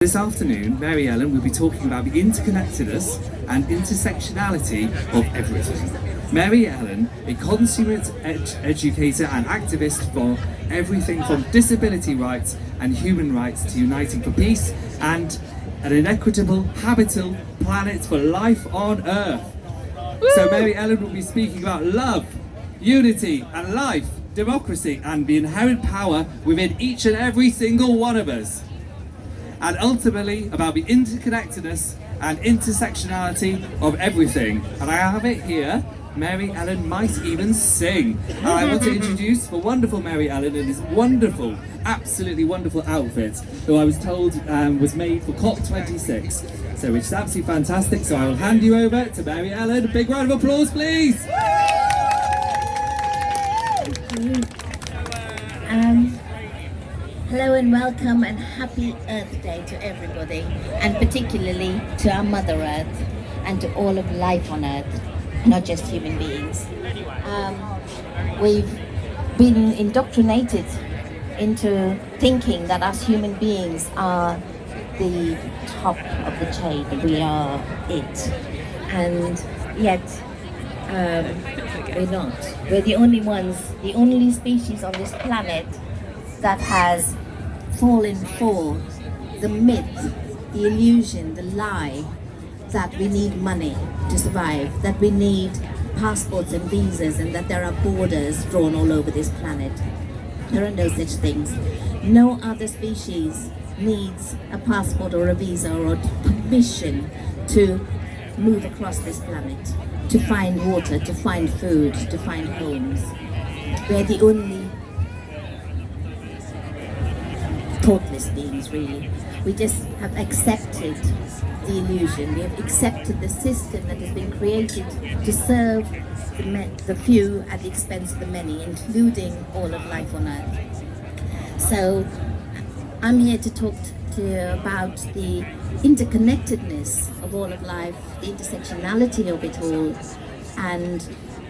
This afternoon, Mary Ellen will be talking about the interconnectedness and intersectionality of everything. Mary Ellen, a consummate educator and activist for everything from disability rights and human rights to uniting for peace and an inequitable, habitable planet for life on Earth. So Mary Ellen will be speaking about love, unity and life, democracy and the inherent power within each and every single one of us. And ultimately about the interconnectedness and intersectionality of everything. And I have it here. Mary Ellen might even sing. And I want to introduce the wonderful Mary Ellen in this wonderful, absolutely wonderful outfit, who I was told was made for COP26. So which is absolutely fantastic. So I will hand you over to Mary Ellen. A big round of applause, please. Hello and welcome and happy Earth Day to everybody, and particularly to our Mother Earth and to all of life on Earth, not just human beings. We've been indoctrinated into thinking that us human beings are the top of the chain, we are it, and yet we're not. We're the only ones, the only species on this planet that has fallen for the myth, the illusion, the lie that we need money to survive, that we need passports and visas, and that there are borders drawn all over this planet. There are no such things. No other species needs a passport or a visa or permission to move across this planet, to find water, to find food, to find homes. We're the only thoughtless beings, really. We just have accepted the illusion. We have accepted the system that has been created to serve the few at the expense of the many, including all of life on Earth. So I'm here to talk to you about the interconnectedness of all of life, the intersectionality of it all, and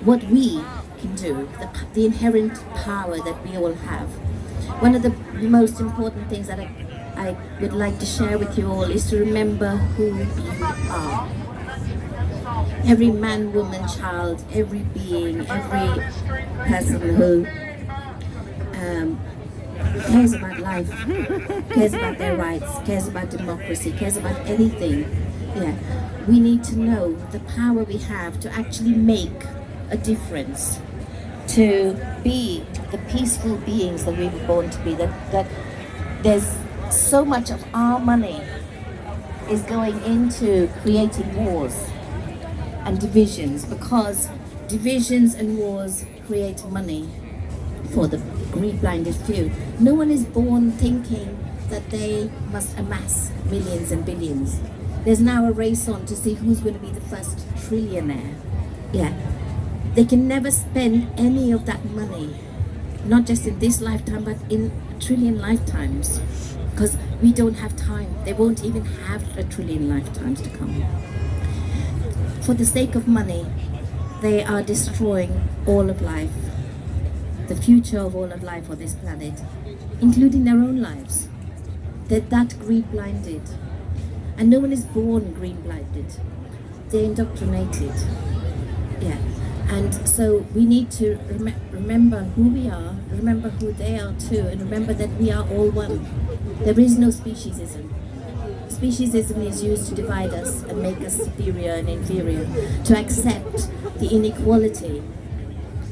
what we can do, the inherent power that we all have. One of the most important things that I would like to share with you all is to remember who you are. Every man, woman, child, every being, every person who cares about life, cares about their rights, cares about democracy, cares about anything. Yeah, we need to know the power we have to actually make a difference, to be the peaceful beings that we were born to be, that there's so much of our money is going into creating wars and divisions, because divisions and wars create money for the greed-blinded few. No one is born thinking that they must amass millions and billions. There's now a race on to see who's going to be the first trillionaire. Yeah. They can never spend any of that money, not just in this lifetime, but in a trillion lifetimes, because we don't have time. They won't even have a trillion lifetimes to come. For the sake of money, they are destroying all of life, the future of all of life on this planet, including their own lives. They're that greed-blinded. And no one is born green-blinded. They're indoctrinated. Yeah. And so we need to remember who we are, remember who they are too, and remember that we are all one. There is no speciesism. Speciesism is used to divide us and make us superior and inferior, to accept the inequality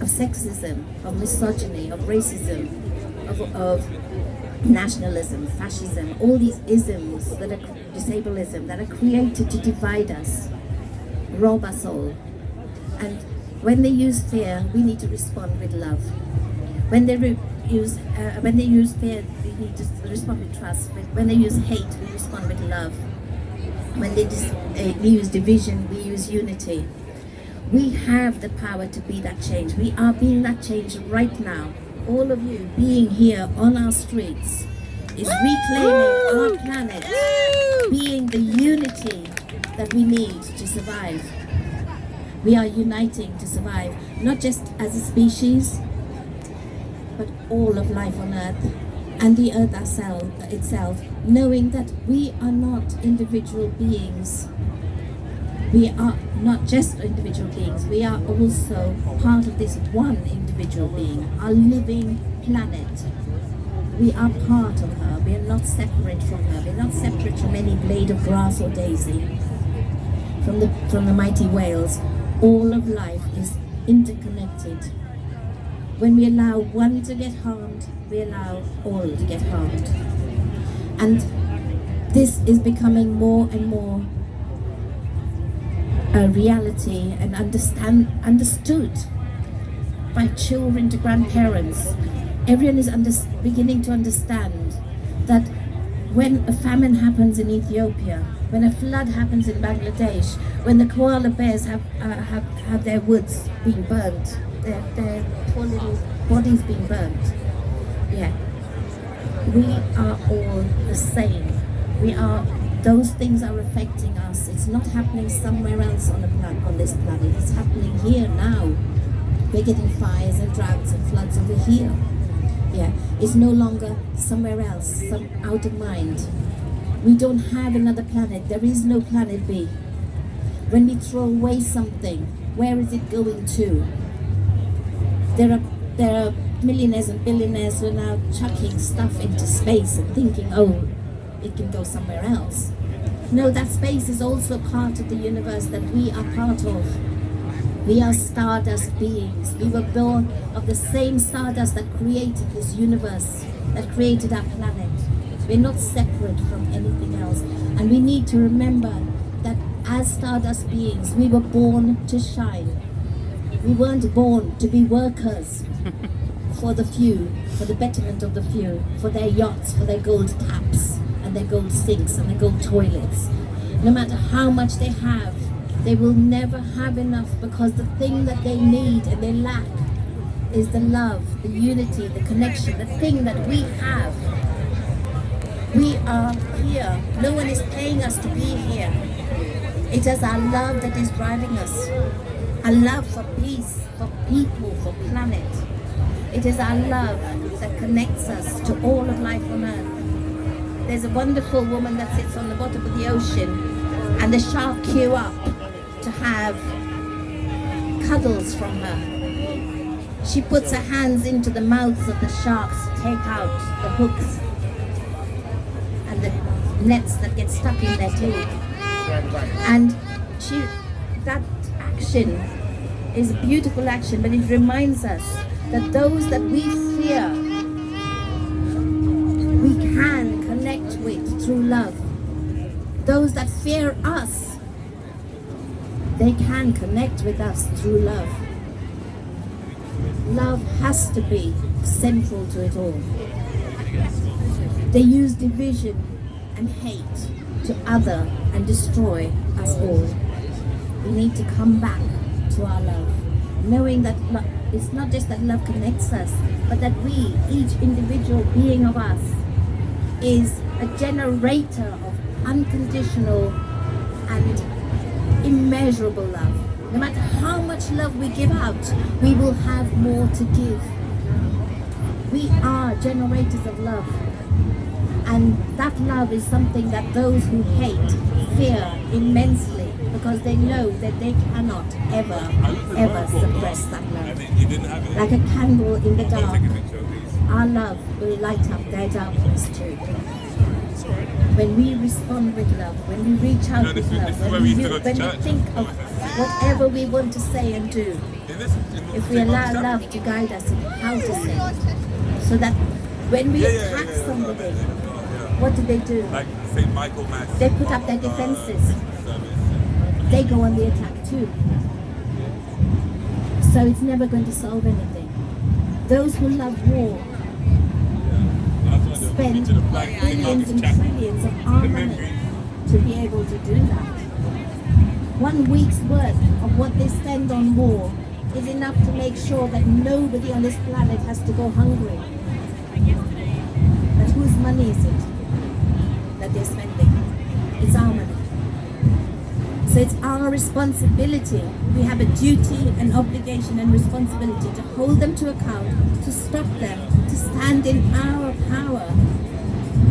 of sexism, of misogyny, of racism, of nationalism, fascism, all these isms that are disableism, that are created to divide us, rob us all. And when they use fear, we need to respond with love. When they use fear, we need to respond with trust. When they use hate, we respond with love. When they use division, we use unity. We have the power to be that change. We are being that change right now. All of you being here on our streets is reclaiming our planet, being the unity that we need to survive. We are uniting to survive, not just as a species, but all of life on Earth. and the earth itself, knowing that we are not individual beings. We are not just individual beings, we are also part of this one individual being, our living planet. We are part of her, we are not separate from her, we are not separate from any blade of grass or daisy, from the mighty whales. All of life is interconnected. When we allow one to get harmed, we allow all to get harmed. And this is becoming more and more a reality and understood by children to grandparents. Everyone is beginning to understand that when a famine happens in Ethiopia, when a flood happens in Bangladesh, when the koala bears have their woods being burnt, their poor little bodies being burnt, yeah, we are all the same. Those things are affecting us. It's not happening somewhere else on this planet. It's happening here now. We're getting fires and droughts and floods over here. Yeah, it's no longer somewhere else, out of mind. We don't have another planet. There is no planet B. When we throw away something, where is it going to? There are millionaires and billionaires who are now chucking stuff into space and thinking, oh, it can go somewhere else. No, that space is also part of the universe that we are part of. We are stardust beings. We were born of the same stardust that created this universe, that created our planet. We're not separate from anything else. And we need to remember that as stardust beings, we were born to shine. We weren't born to be workers for the few, for the betterment of the few, for their yachts, for their gold caps, and their gold sinks, and their gold toilets. No matter how much they have, they will never have enough, because the thing that they need and they lack is the love, the unity, the connection, the thing that we have. We are here. No one is paying us to be here. It is our love that is driving us. Our love for peace, for people, for planet. It is our love that connects us to all of life on earth. There's a wonderful woman that sits on the bottom of the ocean, and the shark queue up to have cuddles from her. She puts her hands into the mouths of the sharks to take out the hooks and the nets that get stuck in their teeth. And that action is a beautiful action, but it reminds us that those that we fear, we can connect with through love. Those that fear us, they can connect with us through love. Love has to be central to it all. They use division and hate to other and destroy us all. We need to come back to our love, knowing that it's not just that love connects us, but that we, each individual being of us, is a generator of unconditional and immeasurable love. No matter how much love we give out, we will have more to give. We are generators of love. And that love is something that those who hate fear immensely, because they know that they cannot ever suppress that love. Like a candle in the dark, our love will light up their darkness too. When we respond with love, when we reach out with love, when we think of whatever we want to say and do, if we allow love to guide us in how to say it, so that when we attack somebody, what do? Like St. Michael Mass. They put up their defenses. They go on the attack too. So it's never going to solve anything. Those who love war spend billions and trillions of our money to be able to do that. 1 week's worth of what they spend on war is enough to make sure that nobody on this planet has to go hungry. But whose money is it that they're spending? It's our money. So it's our responsibility. We have a duty, an obligation and responsibility to hold them to account, to stop them, to stand in our power.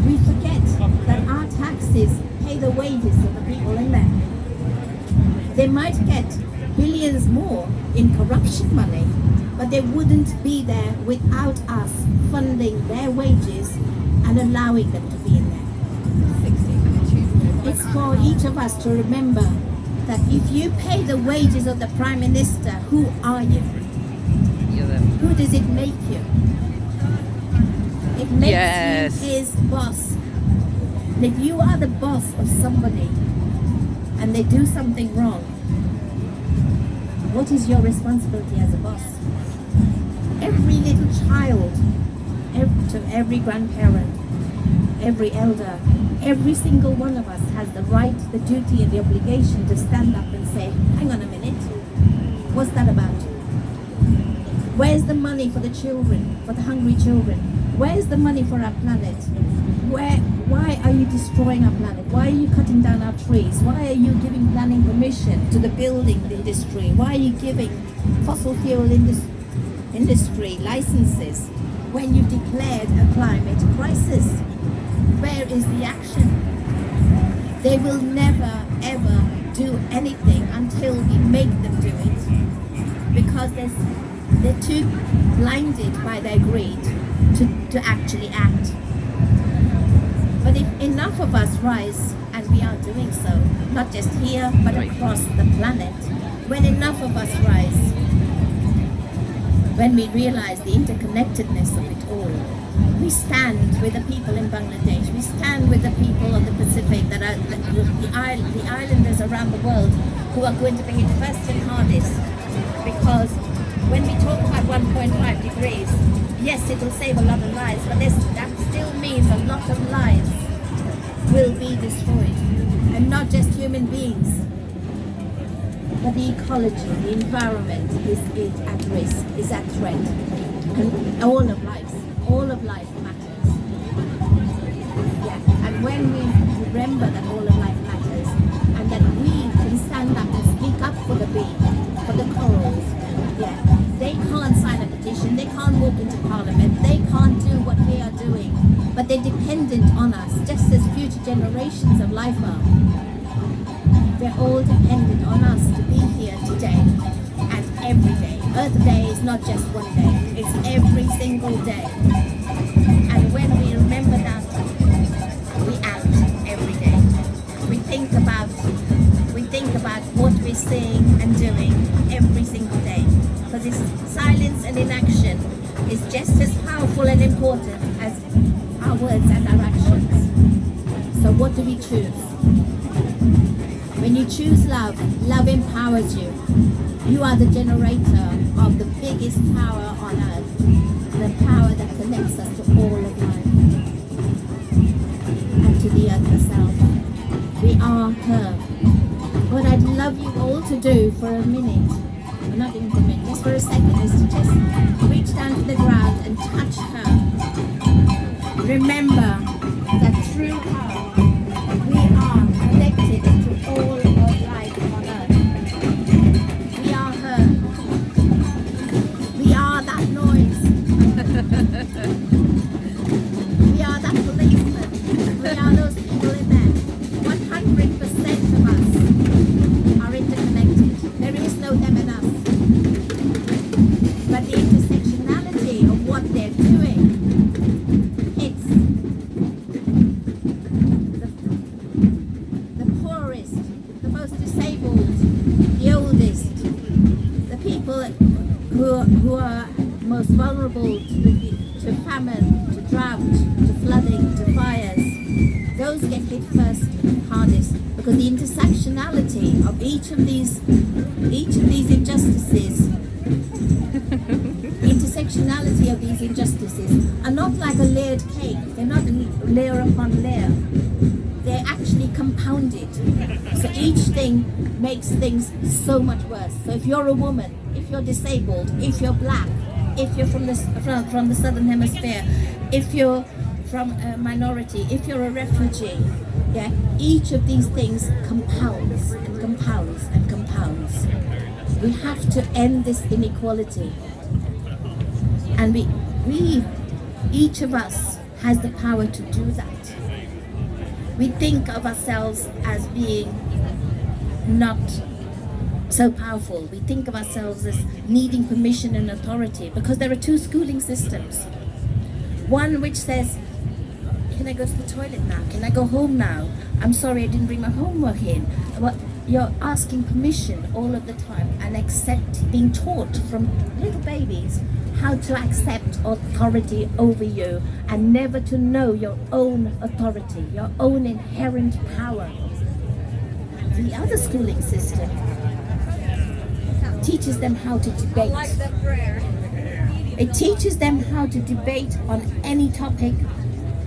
We forget that our taxes pay the wages of the people in there. They might get billions more in corruption money, but they wouldn't be there without us funding their wages and allowing them to be in there. It's for each of us to remember that if you pay the wages of the Prime Minister, who are you? Who does it make you? It makes Yes. you his boss. And if you are the boss of somebody and they do something wrong, what is your responsibility as a boss? Every little child, to every grandparent, every elder, every single one of us has the right, the duty and the obligation to stand up and say, hang on a minute, what's that about? Where's the money for the children, for the hungry children? Where's the money for our planet? Why are you destroying our planet? Why are you cutting down our trees? Why are you giving planning permission to the building industry? Why are you giving fossil fuel industry licenses when you declared a climate crisis? Where is the action? They will never ever do anything until we make them do it, because they're too blinded by their greed to actually act. But if enough of us rise, and we are doing so, not just here but across the planet, when enough of us rise, when we realize the interconnectedness of it all, we stand with the people in Bangladesh, we stand with the people of the Pacific, that are the islanders around the world who are going to be hit first and hardest. Because when we talk about 1.5 degrees, yes, it will save a lot of lives, but that still means a lot of lives will be destroyed. And not just human beings, but the ecology, the environment is at risk, is at threat. And all of life matters. Yeah. And when we remember that all of life matters, and that we can stand up and speak up for the bee, for the corals, yeah, they can't sign a petition, they can't walk into parliament, they can't do what we are doing, but they're dependent on us, just as future generations of life are. They're all dependent on us to be here today and every day. Earth Day is not just one day, it's every single day. And when we remember that, we act every day. We think about what we're saying and doing every single day. Because this silence and inaction is just as powerful and important as our words and our actions. So what do we choose? When you choose love, love empowers you. You are the generator of the biggest power on earth, the power that connects us to all of life and to the earth herself. We are her. What I'd love you all to do for a minute, or not even for a minute, just for a second, is to just reach down to the ground and touch her. Remember that through her, we are connected to all of life on earth. We are her. We are that noise. We are that policeman. We are those people in there. 100% of us are interconnected. There is no them and us. But the intersectionality of what they're doing, it's the poorest, the most disabled, the oldest, the people who are most vulnerable to famine, to drought, to flooding, to fires. Those get hit first and hardest, because the intersectionality of each of these injustices, the intersectionality of these injustices are not like a layered cake. They're not layer upon layer. They're actually compounded. So each thing makes things so much worse. So if you're a woman, if you're disabled, if you're black, if you're from the southern hemisphere, if you're from a minority, if you're a refugee, yeah, each of these things compounds and compounds and compounds. We have to end this inequality, and we Each of us has the power to do that. We think of ourselves as being not so powerful. We think of ourselves as needing permission and authority because there are two schooling systems. One which says, can I go to the toilet now? Can I go home now? I'm sorry I didn't bring my homework in. But you're asking permission all of the time and being taught from little babies how to accept authority over you and never to know your own authority, your own inherent power. The other schooling system teaches them how to debate. It teaches them how to debate on any topic.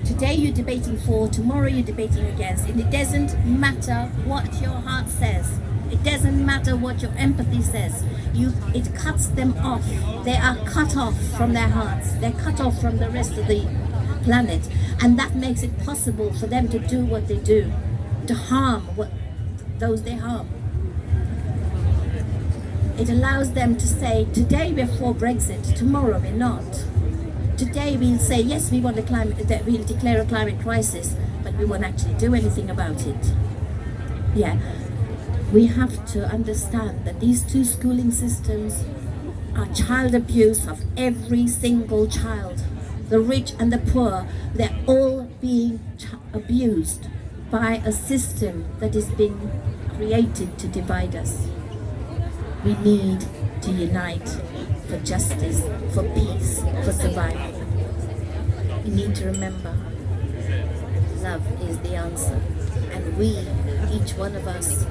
Today you're debating for, tomorrow you're debating against, and it doesn't matter what your heart says. It doesn't matter what your empathy says. It cuts them off. They are cut off from their hearts. They're cut off from the rest of the planet, and that makes it possible for them to do what they do, to harm those they harm. It allows them to say, today we're for Brexit, tomorrow we're not. Today we'll say, yes, we'll declare a climate crisis, but we won't actually do anything about it. Yeah, we have to understand that these two schooling systems are child abuse of every single child. The rich and the poor, they're all being abused by a system that has been created to divide us. We need to unite for justice, for peace, for survival. We need to remember, love is the answer. And we, each one of us,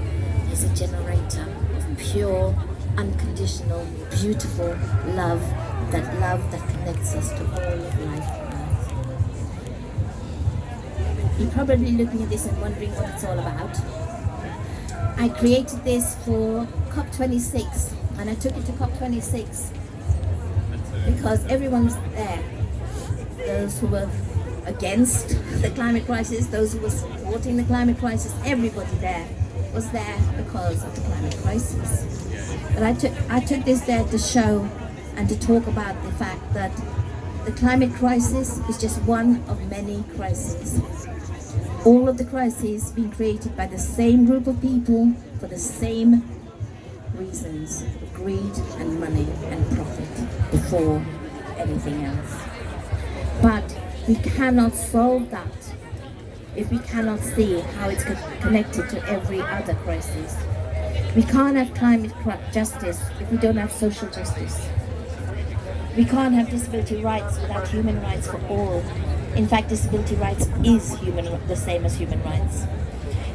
is a generator of pure, unconditional, beautiful love that connects us to all of life on earth. You're probably looking at this and wondering what it's all about. I created this for COP26, and I took it to COP26 because everyone's there. Those who were against the climate crisis, those who were supporting the climate crisis, everybody there was there because of the climate crisis. But I took this there to show and to talk about the fact that the climate crisis is just one of many crises. All of the crises being created by the same group of people for the same reasons: greed and money and profit before anything else. But we cannot solve that if we cannot see how it's connected to every other crisis. We can't have climate justice if we don't have social justice. We can't have disability rights without human rights for all. In fact, disability rights is the same as human rights.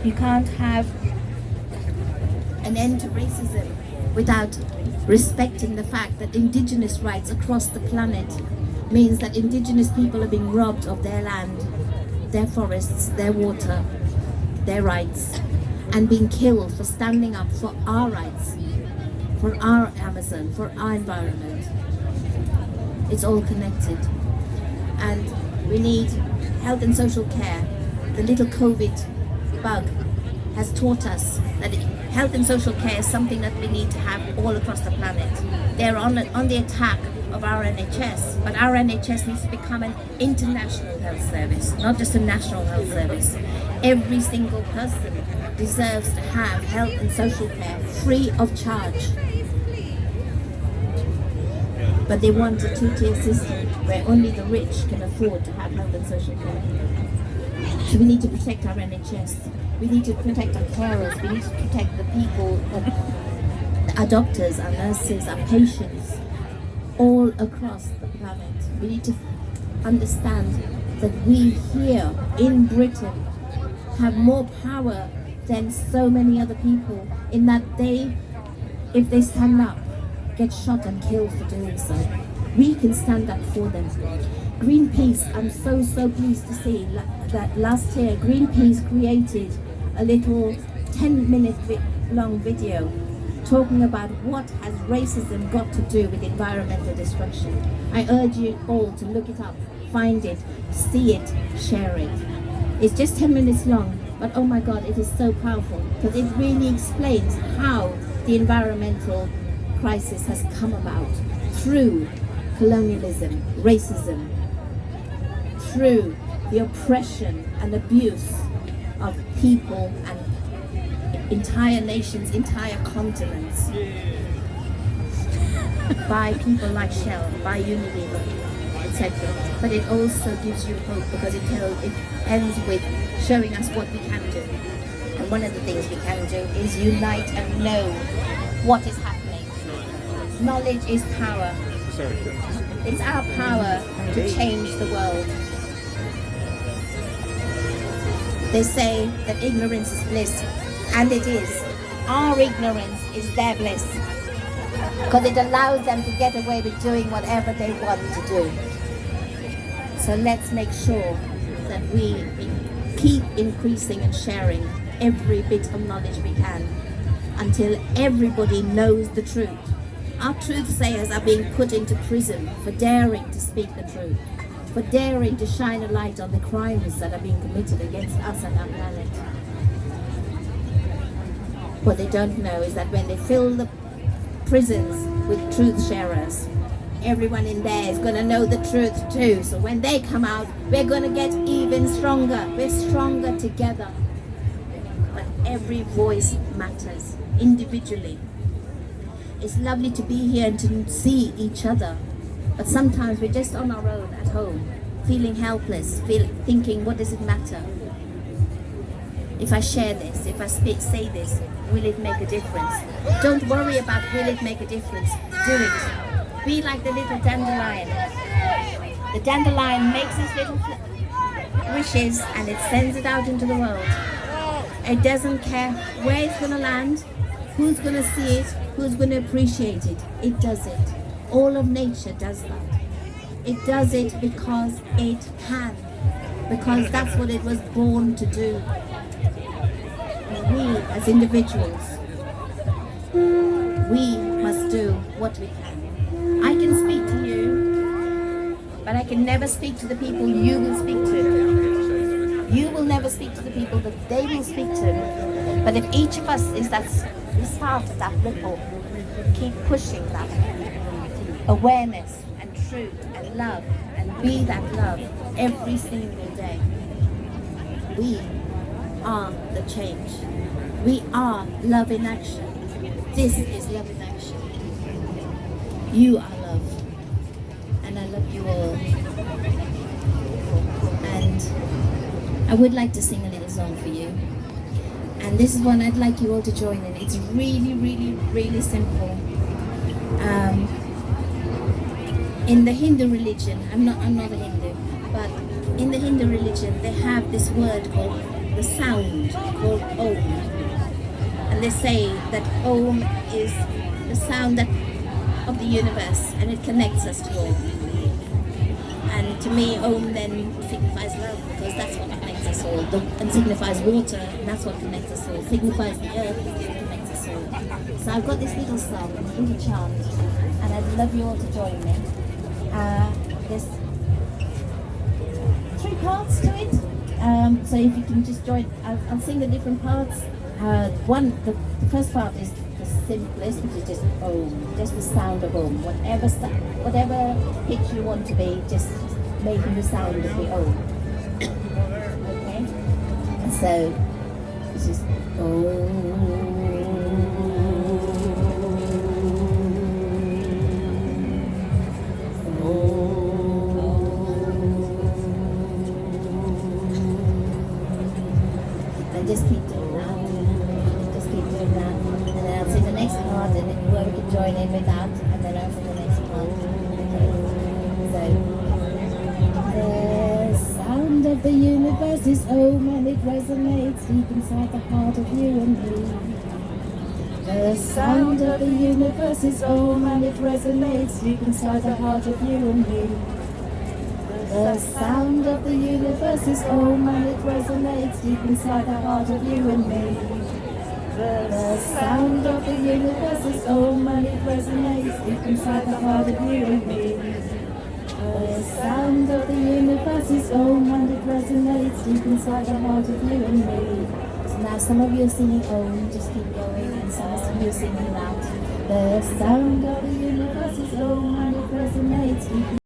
You can't have an end to racism without respecting the fact that indigenous rights across the planet means that indigenous people are being robbed of their land, their forests, their water, their rights, and being killed for standing up for our rights, for our Amazon, for our environment. It's all connected. And we need health and social care. The little COVID bug has taught us that health and social care is something that we need to have all across the planet. They're on the attack of our NHS, but our NHS needs to become an international health service, not just a national health service. Every single person deserves to have health and social care free of charge. But they want a two-tier system where only the rich can afford to have health and social care. So we need to protect our NHS. We need to protect our carers. We need to protect the people, our doctors, our nurses, our patients, all across the planet. We need to understand that we here in Britain have more power than so many other people, in that if they stand up, get shot and killed for doing so. We can stand up for them. Greenpeace, I'm so pleased to see that last year Greenpeace created a little 10-minute long video talking about what has racism got to do with environmental destruction. I urge you all to look it up, find it, see it, share it. It's just 10 minutes long, but oh my God, it is so powerful because it really explains how the environmental crisis has come about through colonialism, racism, through the oppression and abuse of people and entire nations, entire continents by people like Shell, by Unilever, etc. But it also gives you hope because it ends with showing us what we can do. And one of the things we can do is unite and know what is happening. Knowledge is power. It's our power to change the world. They say that ignorance is bliss, and it is. Our ignorance is their bliss, because it allows them to get away with doing whatever they want to do. So let's make sure that we keep increasing and sharing every bit of knowledge we can until everybody knows the truth. Our truth-sayers are being put into prison for daring to speak the truth, for daring to shine a light on the crimes that are being committed against us and our planet. What they don't know is that when they fill the prisons with truth sharers, everyone in there is going to know the truth too. So when they come out, we're going to get even stronger. We're stronger together. But every voice matters individually. It's lovely to be here and to see each other, but sometimes we're just on our own at home, feeling helpless, thinking, what does it matter? If I share this, if I say this, will it make a difference? Don't worry about will it make a difference. Do it. Be like the little dandelion. The dandelion makes its little wishes and it sends it out into the world. It doesn't care where it's going to land, who's going to see it, who's going to appreciate it. It does it. All of nature does that. It does it because it can. Because that's what it was born to do. And we, as individuals, we must do what we can. I can speak to you, but I can never speak to the people you will speak to. You will never speak to the people that they will speak to. But if each of us is part of that ripple, keep pushing that awareness and truth and love and be that love every single day, we are the change. We are love in action. This is love in action. You are love, and I love you all. And I would like to sing a little song for you. And this is one I'd like you all to join in. It's really, really, really simple. In the Hindu religion, I'm not a Hindu, but in the Hindu religion, they have this word called the sound, called Om. And they say that Om is the sound of the universe, and it connects us to all. And to me, Om then signifies love, because that's what connects us all. And signifies water, and that's what connects us all. Signifies the earth, and connects us all. So I've got this little song, little chant, and I'd love you all to join me. There's 3 parts to it. So if you can just join, I'll sing the different parts. The first part is the simplest, which is just Om, just the sound of Om. Whatever pitch you want to be, just making the sound of the Om. Okay? And so, this is Om. Just keep doing that. Just keep doing that. And then I'll sing the next part, and then whoever can join in with that, and then I'll sing the next part. Okay. So, the sound of the universe is Om, and it resonates deep inside the heart of you and me. The sound of the universe is Om, and it resonates deep inside the heart of you and me. The sound of the universe is Om, and it resonates deep inside the heart of you and me. The sound of the universe is Om, and it resonates deep inside the heart of you and me. The sound of the universe is Om, and it resonates deep inside the heart of you and me. So now some of you are singing Om, just keep going, and some of you are singing that. The sound of the universe is Om, and it resonates deep